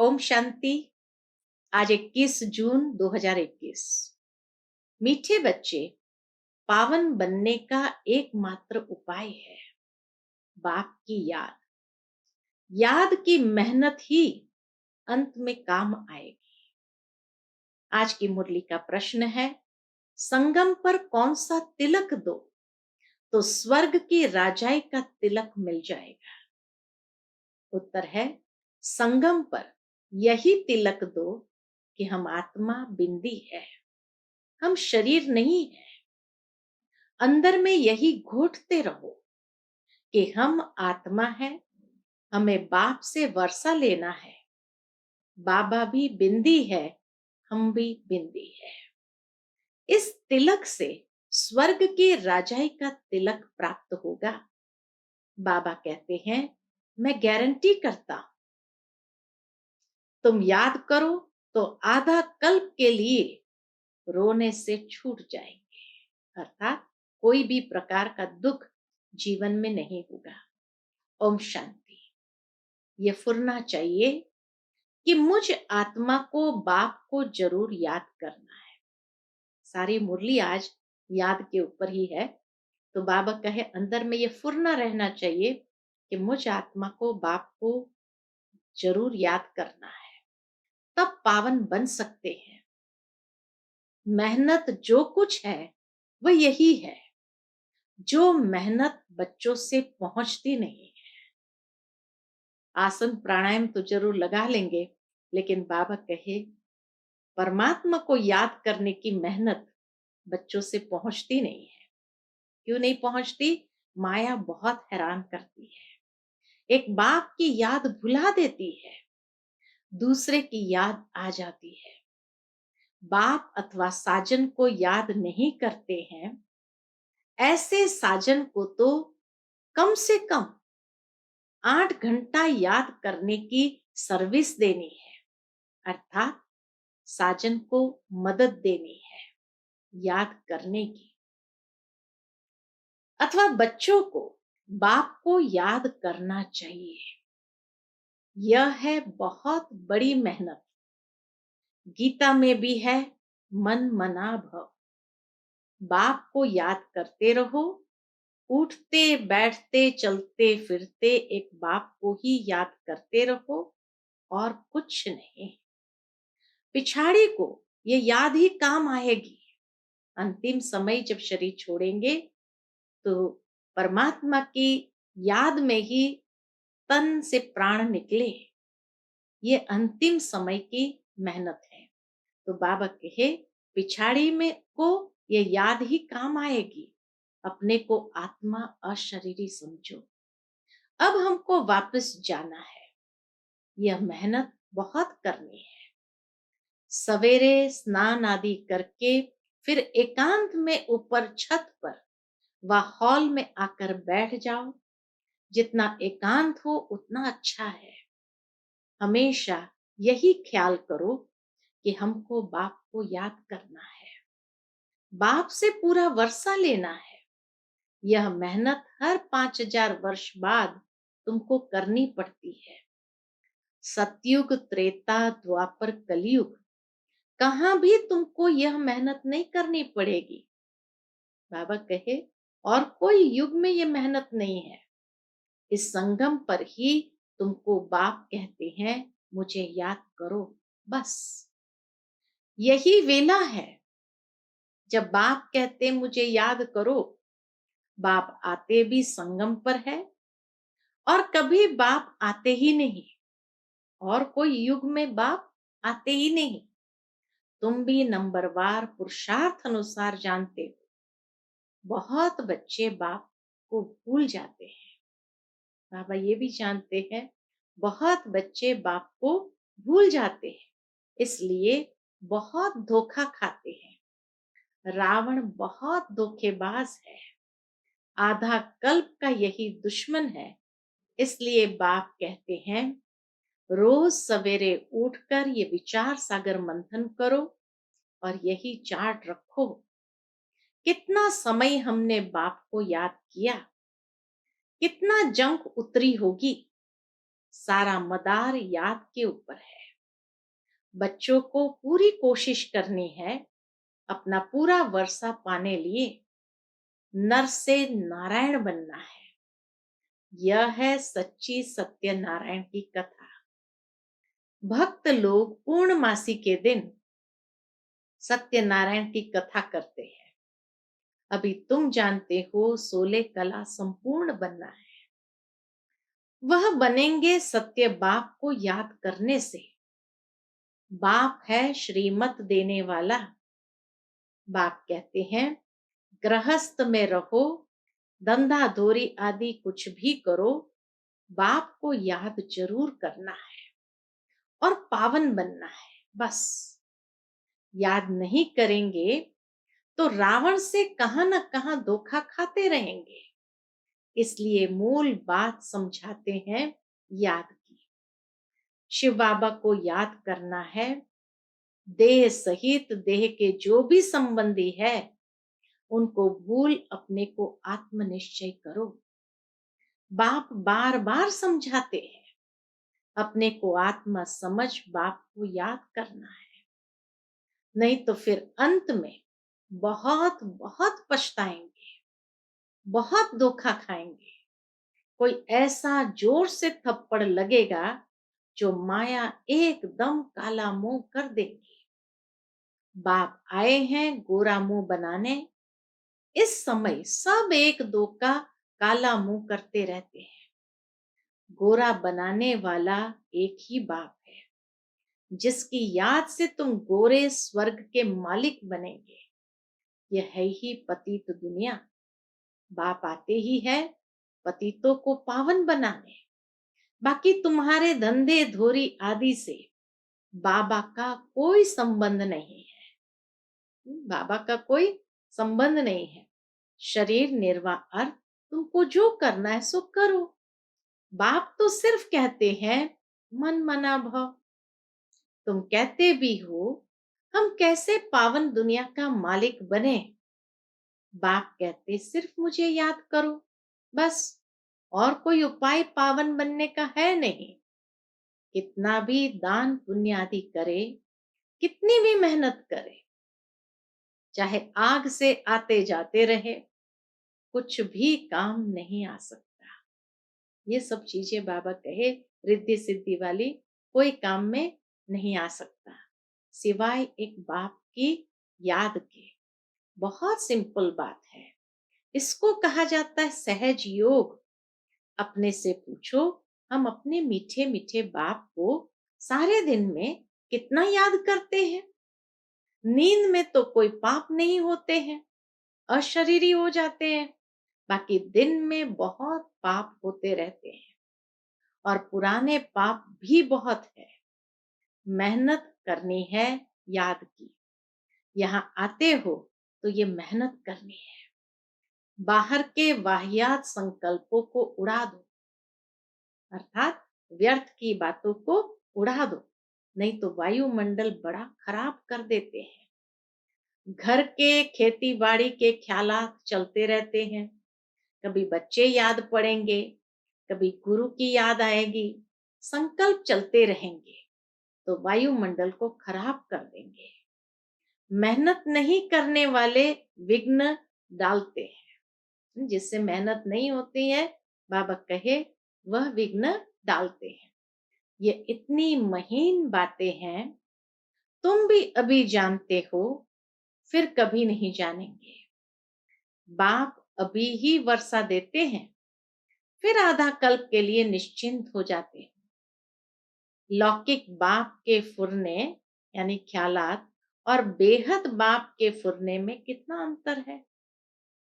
ओम शांति। आज 21 जून 2021। मीठे बच्चे, पावन बनने का एकमात्र उपाय है बाप की याद। याद की मेहनत ही अंत में काम आएगी। आज की मुरली का प्रश्न है, संगम पर कौन सा तिलक दो तो स्वर्ग की राजाई का तिलक मिल जाएगा। उत्तर है, संगम पर यही तिलक दो कि हम आत्मा बिंदी है, हम शरीर नहीं है। अंदर में यही घोटते रहो कि हम आत्मा है, हमें बाप से वर्षा लेना है। बाबा भी बिंदी है, हम भी बिंदी है। इस तिलक से स्वर्ग की राजाई का तिलक प्राप्त होगा। बाबा कहते हैं, मैं गारंटी करता हूं, तुम याद करो तो आधा कल्प के लिए रोने से छूट जाएंगे। अर्थात कोई भी प्रकार का दुख जीवन में नहीं होगा। ओम शांति। ये फुरना चाहिए कि मुझ आत्मा को बाप को जरूर याद करना है। सारी मुरली आज याद के ऊपर ही है। तो बाबा कहे, अंदर में ये फुरना रहना चाहिए कि मुझ आत्मा को बाप को जरूर याद करना है, तब पावन बन सकते हैं। मेहनत जो कुछ है वह यही है, जो मेहनत बच्चों से पहुंचती नहीं है। आसन प्राणायाम तो जरूर लगा लेंगे, लेकिन बाबा कहे परमात्मा को याद करने की मेहनत बच्चों से पहुंचती नहीं है। क्यों नहीं पहुंचती? माया बहुत हैरान करती है। एक बाप की याद भुला देती है, दूसरे की याद आ जाती है। बाप अथवा साजन को याद नहीं करते हैं, ऐसे साजन को तो कम से कम 8 घंटा याद करने की सर्विस देनी है। अर्थात साजन को मदद देनी है याद करने की। अथवा बच्चों को बाप को याद करना चाहिए। यह है बहुत बड़ी मेहनत। गीता में भी है, मन मना भव। बाप को याद करते रहो, उठते बैठते चलते फिरते एक बाप को ही याद करते रहो और कुछ नहीं। पिछाड़ी को ये याद ही काम आएगी। अंतिम समय जब शरीर छोड़ेंगे तो परमात्मा की याद में ही तन से प्राण निकले। ये अंतिम समय की मेहनत है। तो बाबा कहे, पिछाड़ी में को ये याद ही काम आएगी। अपने को आत्मा अशरीरी समझो। अब हमको वापस जाना है। यह मेहनत बहुत करनी है। सवेरे स्नान आदि करके फिर एकांत में ऊपर छत पर व हॉल में आकर बैठ जाओ। जितना एकांत हो उतना अच्छा है। हमेशा यही ख्याल करो कि हमको बाप को याद करना है, बाप से पूरा वर्षा लेना है। यह मेहनत हर 5000 वर्ष बाद तुमको करनी पड़ती है। सतयुग, त्रेता, द्वापर, कलयुग, कहां भी तुमको यह मेहनत नहीं करनी पड़ेगी। बाबा कहे, और कोई युग में यह मेहनत नहीं है। इस संगम पर ही तुमको बाप कहते हैं, मुझे याद करो। बस यही वेला है जब बाप कहते मुझे याद करो। बाप आते भी संगम पर है और कभी बाप आते ही नहीं, और कोई युग में बाप आते ही नहीं। तुम भी नंबरवार पुरुषार्थ अनुसार जानते हो, बहुत बच्चे बाप को भूल जाते हैं। बाबा ये भी जानते हैं, बहुत बच्चे बाप को भूल जाते हैं, इसलिए बहुत धोखा खाते हैं। रावण बहुत धोखेबाज है, आधा कल्प का यही दुश्मन है। इसलिए बाप कहते हैं, रोज सवेरे उठकर ये विचार सागर मंथन करो और यही चार्ट रखो। कितना समय हमने बाप को याद किया, कितना जंक उतरी होगी। सारा मदार याद के ऊपर है। बच्चों को पूरी कोशिश करनी है अपना पूरा वर्षा पाने लिए नर से नारायण बनना है। यह है सच्ची सत्यनारायण की कथा। भक्त लोग पूर्णमासी के दिन सत्यनारायण की कथा करते हैं। अभी तुम जानते हो 16 कला संपूर्ण बनना है। वह बनेंगे सत्य बाप को याद करने से। बाप है श्रीमत देने वाला। बाप कहते हैं गृहस्थ में रहो, धंधा धोरी आदि कुछ भी करो, बाप को याद जरूर करना है और पावन बनना है। बस याद नहीं करेंगे तो रावण से कहां न कहां धोखा खाते रहेंगे। इसलिए मूल बात समझाते हैं याद की। शिव बाबा को याद करना है। देह सहित देह के जो भी संबंधी है उनको भूल अपने को आत्मनिश्चय करो। बाप बार बार समझाते हैं अपने को आत्मा समझ बाप को याद करना है, नहीं तो फिर अंत में बहुत बहुत पछताएंगे, बहुत धोखा खाएंगे। कोई ऐसा जोर से थप्पड़ लगेगा जो माया एकदम काला मुंह कर देगी। बाप आए हैं गोरा मुंह बनाने। इस समय सब एक दो का काला मुंह करते रहते हैं। गोरा बनाने वाला एक ही बाप है, जिसकी याद से तुम गोरे स्वर्ग के मालिक बनेंगे। यह है ही पतित दुनिया। बाप आते ही है पतितों को पावन बनाने। बाकी तुम्हारे धंधे धोरी आदि से बाबा का कोई संबंध नहीं है। बाबा का कोई संबंध नहीं है। शरीर निर्वाह अर्थ तुमको जो करना है सो करो। बाप तो सिर्फ कहते हैं मन मना भव। तुम कहते भी हो हम कैसे पावन दुनिया का मालिक बने। बाप कहते सिर्फ मुझे याद करो बस, और कोई उपाय पावन बनने का है नहीं। कितना भी दान पुण्य आदि करे, कितनी भी मेहनत करे, चाहे आग से आते जाते रहे, कुछ भी काम नहीं आ सकता। ये सब चीजें बाबा कहे रिद्धि सिद्धि वाली कोई काम में नहीं आ सकता सिवाय एक बाप की याद के। बहुत सिंपल बात है। इसको कहा जाता है सहज योग। अपने से पूछो हम अपने मीठे मीठे बाप को सारे दिन में कितना याद करते हैं। नींद में तो कोई पाप नहीं होते हैं, अशरीरी हो जाते हैं। बाकी दिन में बहुत पाप होते रहते हैं और पुराने पाप भी बहुत है। मेहनत करनी है याद की। यहाँ आते हो तो ये मेहनत करनी है। बाहर के वाहियात संकल्पों को उड़ा दो, अर्थात व्यर्थ की बातों को उड़ा दो, नहीं तो वायुमंडल बड़ा खराब कर देते हैं। घर के खेती बाड़ी के ख्यालात चलते रहते हैं। कभी बच्चे याद पड़ेंगे, कभी गुरु की याद आएगी। संकल्प चलते रहेंगे तो वायुमंडल को खराब कर देंगे। मेहनत नहीं करने वाले विघ्न डालते हैं। जिससे मेहनत नहीं होती है बाबा कहे वह विघ्न डालते हैं। ये इतनी महीन बातें हैं, तुम भी अभी जानते हो, फिर कभी नहीं जानेंगे। बाप अभी ही वर्षा देते हैं, फिर आधा कल्प के लिए निश्चिंत हो जाते हैं। लौकिक बाप के फुरने यानी ख्यालात और बेहद बाप के फुरने में कितना अंतर है।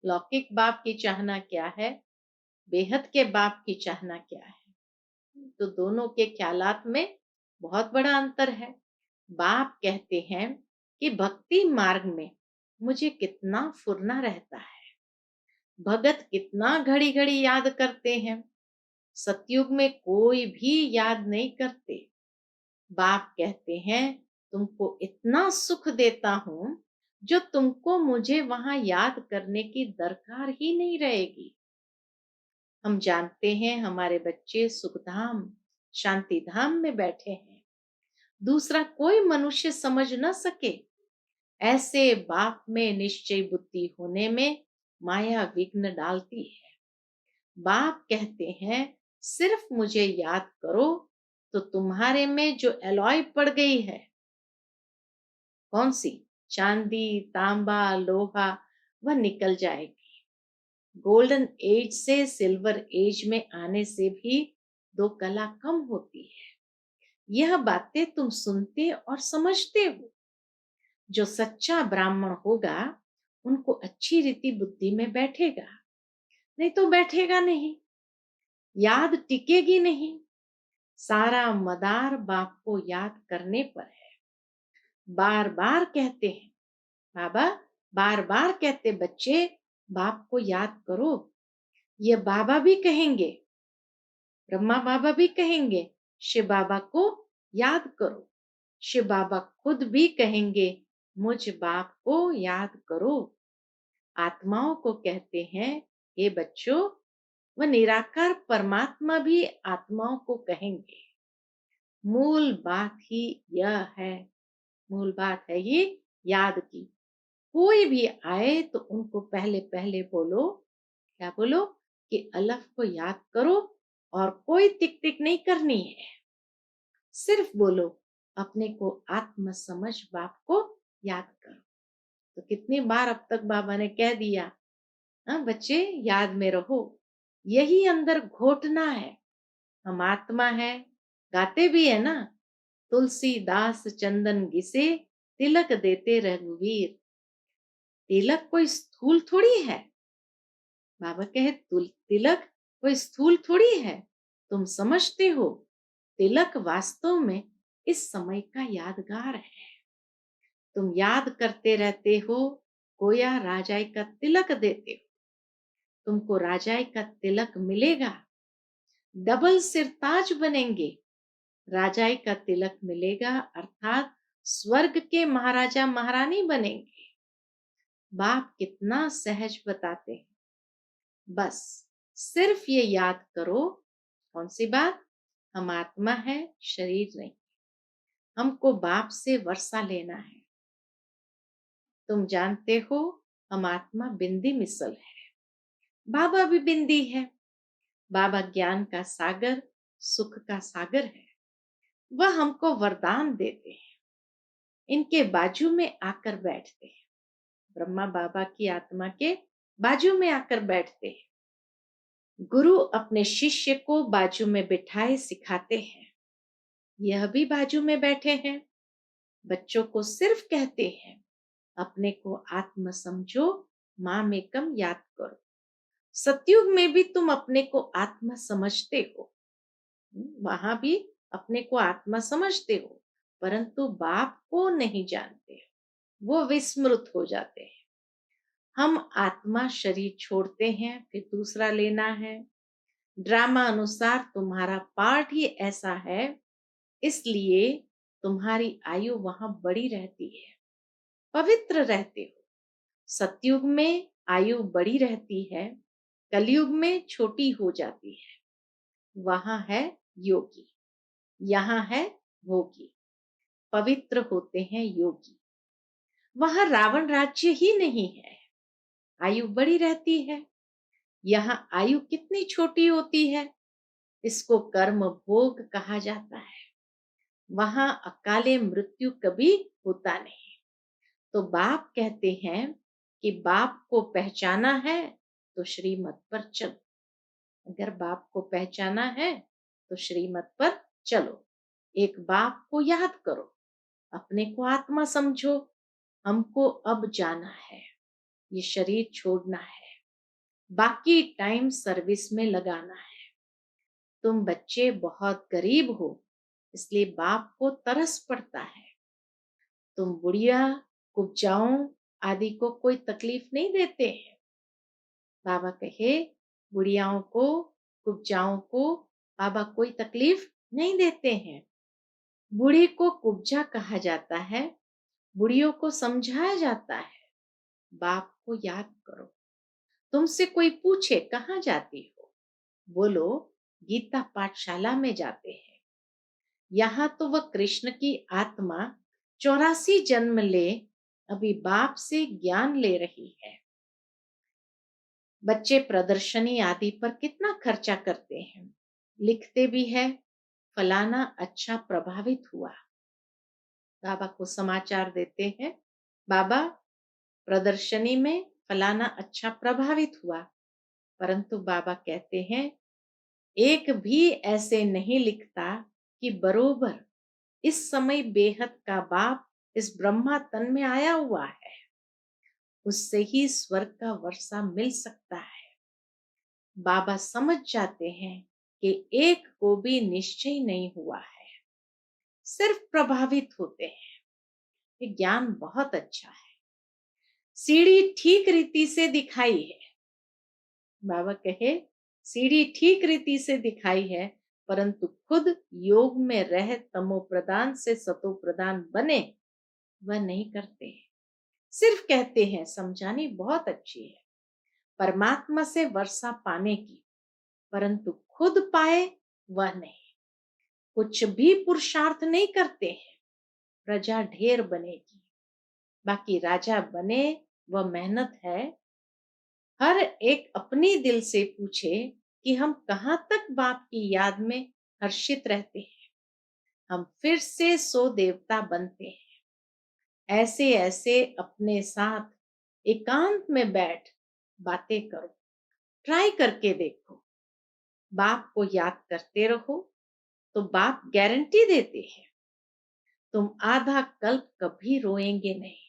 लौकिक बाप की चाहना क्या है, बेहद के बाप की चाहना क्या है, तो दोनों के ख्यालात में बहुत बड़ा अंतर है। बाप कहते हैं कि भक्ति मार्ग में मुझे कितना फुरना रहता है। भगत कितना घड़ी घड़ी याद करते हैं। सतयुग में कोई भी याद नहीं करते। बाप कहते हैं तुमको इतना सुख देता हूं जो तुमको मुझे वहां याद करने की दरकार ही नहीं रहेगी। हम जानते हैं हमारे बच्चे सुखधाम शांति धाम में बैठे हैं। दूसरा कोई मनुष्य समझ न सके। ऐसे बाप में निश्चय बुद्धि होने में माया विघ्न डालती है। बाप कहते हैं सिर्फ मुझे याद करो, तो तुम्हारे में जो एलॉय पड़ गई है, कौन सी, चांदी, तांबा, लोहा, वह निकल जाएगी। गोल्डन एज से सिल्वर एज में आने से भी दो कला कम होती है। यह बातें तुम सुनते और समझते हो। जो सच्चा ब्राह्मण होगा उनको अच्छी रीति बुद्धि में बैठेगा, नहीं तो बैठेगा नहीं, याद टिकेगी नहीं। सारा मदार बाप को याद करने पर है। बार बार कहते हैं बाबा, बार बार कहते बच्चे बाप को याद करो। ये बाबा भी कहेंगे, ब्रह्मा बाबा भी कहेंगे शिव बाबा को याद करो। शिव बाबा खुद भी कहेंगे मुझ बाप को याद करो। आत्माओं को कहते हैं हे बच्चों, वह निराकार परमात्मा भी आत्माओं को कहेंगे। मूल बात ही यह है, मूल बात है ये याद की। कोई भी आए तो उनको पहले पहले बोलो, क्या बोलो, कि अल्लाह को याद करो, और कोई टिक टिक नहीं करनी है। सिर्फ बोलो अपने को आत्म समझ बाप को याद करो। तो कितनी बार अब तक बाबा ने कह दिया, हाँ बच्चे याद में रहो, यही अंदर घोटना है। हम आत्मा है, गाते भी है ना, तुलसीदास चंदन घिसे तिलक देते रघुवीर। तिलक कोई स्थूल थोड़ी है। बाबा कहे तिलक कोई स्थूल थोड़ी है। तुम समझते हो तिलक वास्तव में इस समय का यादगार है। तुम याद करते रहते हो, गोया राजाई का तिलक देते हो, तुमको राजाई का तिलक मिलेगा, डबल सिरताज बनेंगे। राजाई का तिलक मिलेगा अर्थात स्वर्ग के महाराजा महारानी बनेंगे। बाप कितना सहज बताते हैं। बस सिर्फ ये याद करो, कौन सी बात, हम आत्मा है, शरीर नहीं। हमको बाप से वर्षा लेना है। तुम जानते हो हम आत्मा बिंदी मिसल है, बाबा भी बिंदी है। बाबा ज्ञान का सागर, सुख का सागर है। वह हमको वरदान देते हैं, इनके बाजू में आकर बैठते हैं। ब्रह्मा बाबा की आत्मा के बाजू में आकर बैठते हैं। गुरु अपने शिष्य को बाजू में बिठाए सिखाते हैं। यह भी बाजू में बैठे हैं। बच्चों को सिर्फ कहते हैं अपने को आत्म समझो, मां में कम याद करो। सतयुग में भी तुम अपने को आत्मा समझते हो, वहां भी अपने को आत्मा समझते हो, परंतु बाप को नहीं जानते हो, वो विस्मृत हो जाते हैं। हम आत्मा शरीर छोड़ते हैं, फिर दूसरा लेना है। ड्रामा अनुसार तुम्हारा पार्ट ही ऐसा है, इसलिए तुम्हारी आयु वहां बड़ी रहती है, पवित्र रहते हो। सतयुग में आयु बड़ी रहती है, कलयुग में छोटी हो जाती है। वहां है योगी, यहाँ है भोगी। पवित्र होते हैं योगी। वहां रावण राज्य ही नहीं है, आयु बड़ी रहती है। यहाँ आयु कितनी छोटी होती है, इसको कर्म भोग कहा जाता है। वहां अकाले मृत्यु कभी होता नहीं। तो बाप कहते हैं कि बाप को पहचाना है तो श्रीमत पर चलो। अगर बाप को पहचाना है तो श्रीमत पर चलो। एक बाप को याद करो, अपने को आत्मा समझो। हमको अब जाना है, ये शरीर छोड़ना है, बाकी टाइम सर्विस में लगाना है। तुम बच्चे बहुत गरीब हो, इसलिए बाप को तरस पड़ता है। तुम बुढ़िया, कुब्जाओं आदि को कोई तकलीफ नहीं देते हैं। बाबा कहे बुढ़ियाओं को, कुब्जाओं को बाबा कोई तकलीफ नहीं देते हैं। बूढ़ी को कुब्जा कहा जाता है, बुढ़ियों को समझाया जाता है। बाप को याद करो। तुमसे कोई पूछे कहाँ जाती हो, बोलो गीता पाठशाला में जाते हैं। यहाँ तो वह कृष्ण की आत्मा 84 जन्म ले अभी बाप से ज्ञान ले रही है। बच्चे प्रदर्शनी आदि पर कितना खर्चा करते हैं, लिखते भी है फलाना अच्छा प्रभावित हुआ। बाबा को समाचार देते हैं, बाबा प्रदर्शनी में फलाना अच्छा प्रभावित हुआ। परंतु बाबा कहते हैं एक भी ऐसे नहीं लिखता कि बरोबर इस समय बेहद का बाप इस ब्रह्मा तन में आया हुआ है, उससे ही स्वर्ग का वर्षा मिल सकता है। बाबा समझ जाते हैं कि एक को भी निश्चय नहीं हुआ है, सिर्फ प्रभावित होते हैं। ये ज्ञान बहुत अच्छा है। सीढ़ी ठीक रीति से दिखाई है, बाबा कहे सीढ़ी ठीक रीति से दिखाई है, परंतु खुद योग में रह तमो प्रदान से सतो प्रदान बने वह नहीं करते, सिर्फ कहते हैं समझानी बहुत अच्छी है परमात्मा से वर्षा पाने की, परंतु खुद पाए वह नहीं। कुछ भी पुरुषार्थ नहीं करते हैं, प्रजा ढेर बनेगी, बाकी राजा बने वह मेहनत है। हर एक अपनी दिल से पूछे कि हम कहाँ तक बाप की याद में हर्षित रहते हैं। हम फिर से सो देवता बनते हैं। ऐसे ऐसे अपने साथ एकांत में बैठ बातें करो, ट्राई करके देखो। बाप को याद करते रहो तो बाप गारंटी देते हैं तुम आधा कल्प कभी रोएंगे नहीं।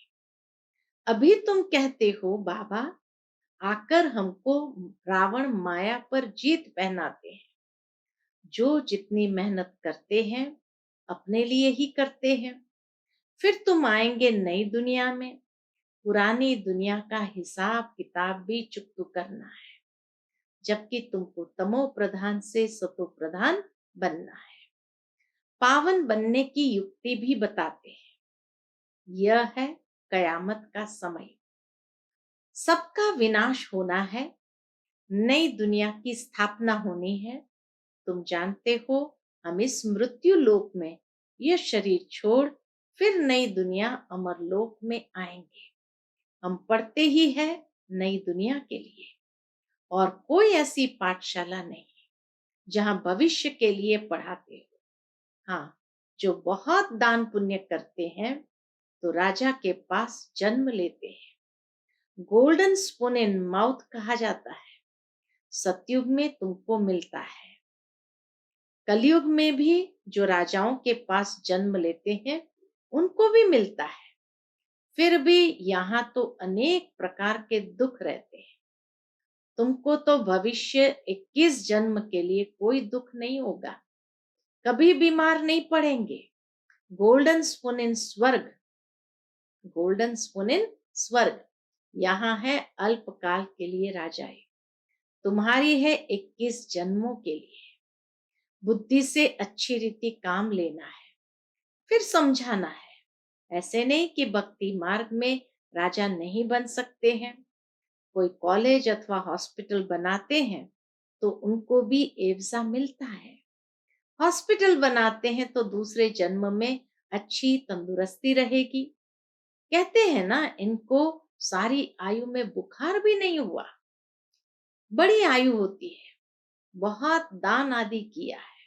अभी तुम कहते हो बाबा आकर हमको रावण माया पर जीत पहनाते हैं। जो जितनी मेहनत करते हैं अपने लिए ही करते हैं। फिर तुम आएंगे नई दुनिया में, पुरानी दुनिया का हिसाब किताब भी चुकता करना है, जबकि तुमको तमो प्रधान से सतो प्रधान बनना है। पावन बनने की युक्ति भी बताते हैं। यह है कयामत का समय, सबका विनाश होना है, नई दुनिया की स्थापना होनी है। तुम जानते हो हम इस मृत्यु लोक में यह शरीर छोड़ फिर नई दुनिया अमर लोक में आएंगे। हम पढ़ते ही है नई दुनिया के लिए, और कोई ऐसी पाठशाला नहीं जहां भविष्य के लिए पढ़ाते हो। हाँ, जो बहुत दान पुण्य करते हैं तो राजा के पास जन्म लेते हैं। गोल्डन स्पून इन माउथ कहा जाता है। सतयुग में तुमको मिलता है, कलयुग में भी जो राजाओं के पास जन्म लेते हैं उनको भी मिलता है। फिर भी यहाँ तो अनेक प्रकार के दुख रहते हैं। तुमको तो भविष्य 21 जन्म के लिए कोई दुख नहीं होगा, कभी बीमार नहीं पड़ेंगे। गोल्डन स्पून इन स्वर्ग, गोल्डन स्पून इन स्वर्ग यहाँ है अल्पकाल के लिए राजाए, तुम्हारी है 21 जन्मों के लिए। बुद्धि से अच्छी रीति काम लेना है, फिर समझाना है। ऐसे नहीं कि भक्ति मार्ग में राजा नहीं बन सकते हैं। कोई कॉलेज अथवा हॉस्पिटल बनाते हैं तो उनको भी एवजा मिलता है। हॉस्पिटल बनाते हैं तो दूसरे जन्म में अच्छी तंदुरुस्ती रहेगी। कहते हैं ना इनको सारी आयु में बुखार भी नहीं हुआ, बड़ी आयु होती है, बहुत दान आदि किया है,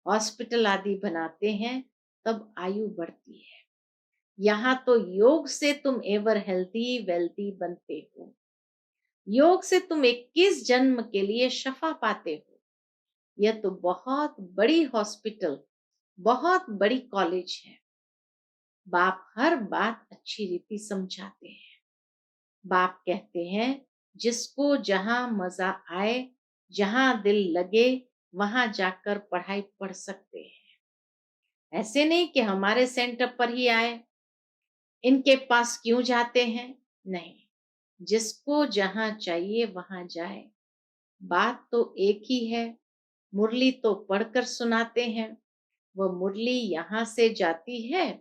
हॉस्पिटल आदि बनाते हैं तब आयु बढ़ती है। यहाँ तो योग से तुम एवर हेल्थी वेल्थी बनते हो। योग से तुम 21 जन्म के लिए शफा पाते हो। यह तो बहुत बड़ी हॉस्पिटल, बहुत बड़ी कॉलेज है। बाप हर बात अच्छी रीति समझाते हैं। बाप कहते हैं जिसको जहां मजा आए, जहां दिल लगे वहां जाकर पढ़ाई पढ़ सकते हैं। ऐसे नहीं कि हमारे सेंटर पर ही आए, इनके पास क्यों जाते हैं, नहीं, जिसको जहां चाहिए वहां जाए। बात तो एक ही है। मुरली तो पढ़कर सुनाते हैं, वह मुरली यहाँ से जाती है,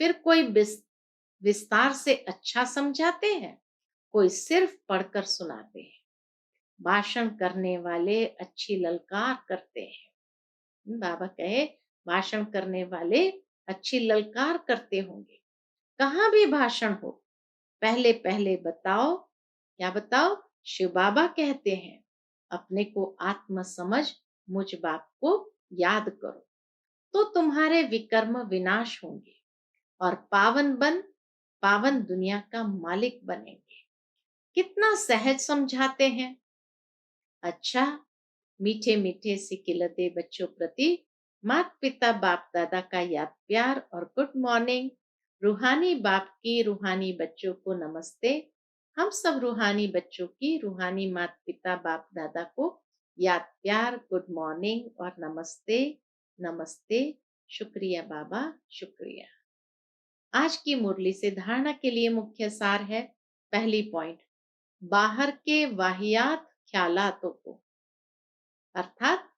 फिर कोई विस्तार से अच्छा समझाते हैं, कोई सिर्फ पढ़कर सुनाते हैं। भाषण करने वाले अच्छी ललकार करते हैं। बाबा कहे भाषण करने वाले अच्छी ललकार करते होंगे। कहाँ भी भाषण हो, पहले पहले बताओ, क्या बताओ? शिव बाबा कहते हैं, अपने को आत्म समझ मुझ बाप को याद करो, तो तुम्हारे विकर्म विनाश होंगे और पावन दुनिया का मालिक बनेंगे। कितना सहज समझाते हैं। अच्छा, मीठे मीठे सिकिलते बच्चों प्रति माता पिता बाप दादा का याद प्यार और गुड मॉर्निंग। रूहानी बाप की रूहानी बच्चों को नमस्ते। हम सब रूहानी बच्चों की रूहानी माता पिता बाप दादा को याद प्यार, गुड मॉर्निंग और नमस्ते। नमस्ते। शुक्रिया बाबा, शुक्रिया। आज की मुरली से धारणा के लिए मुख्य सार है। पहली पॉइंट, बाहर के वाहियात ख्यालातों को, अर्थात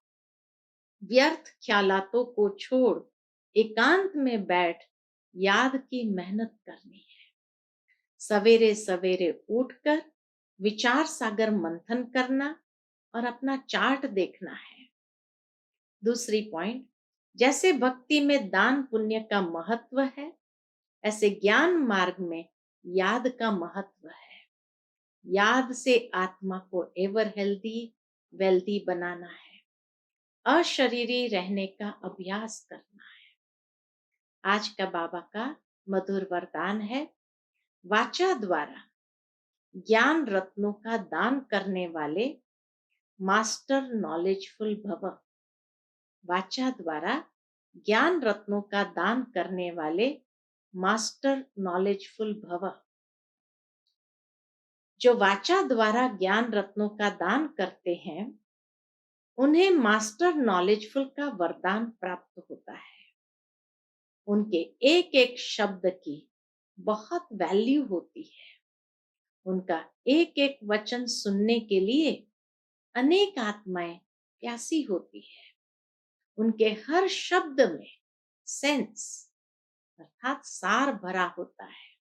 व्यर्थ ख्यालातों को छोड़ एकांत में बैठ याद की मेहनत करनी है। सवेरे सवेरे उठकर विचार सागर मंथन करना और अपना चार्ट देखना है। दूसरी पॉइंट, जैसे भक्ति में दान पुण्य का महत्व है, ऐसे ज्ञान मार्ग में याद का महत्व है। याद से आत्मा को एवर हेल्दी वेल्दी बनाना है, अशरीरी रहने का अभ्यास करना है। आज का बाबा का मधुर वरदान है, वाचा द्वारा ज्ञान रत्नों का दान करने वाले मास्टर नॉलेजफुल भव। वाचा द्वारा ज्ञान रत्नों का दान करने वाले मास्टर नॉलेजफुल भव। जो वाचा द्वारा ज्ञान रत्नों का दान करते हैं, उन्हें मास्टर नॉलेजफुल का वरदान प्राप्त होता है। उनके एक एक शब्द की बहुत वैल्यू होती है। उनका एक एक वचन सुनने के लिए अनेक आत्माएं प्यासी होती है। उनके हर शब्द में सेंस अर्थात सार भरा होता है।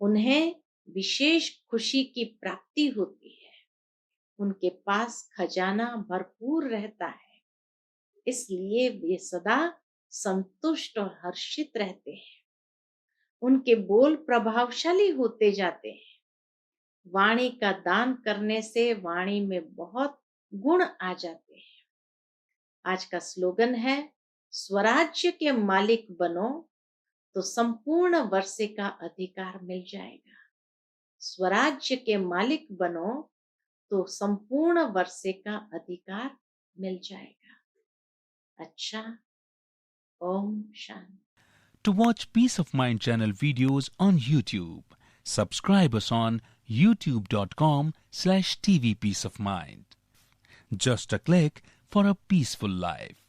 उन्हें विशेष खुशी की प्राप्ति होती है। उनके पास खजाना भरपूर रहता है, इसलिए वे सदा संतुष्ट और हर्षित रहते हैं। उनके बोल प्रभावशाली होते जाते हैं। वाणी का दान करने से वाणी में बहुत गुण आ जाते हैं। आज का स्लोगन है, स्वराज्य के मालिक बनो तो संपूर्ण वर्षे का अधिकार मिल जाएगा। स्वराज्य के मालिक बनो तो संपूर्ण वर्षे का अधिकार मिल जाएगा। अच्छा, Om Shanti. To watch Peace of Mind channel videos on YouTube, subscribe us on youtube.com/tvpeaceofmind. Just a click for a peaceful life.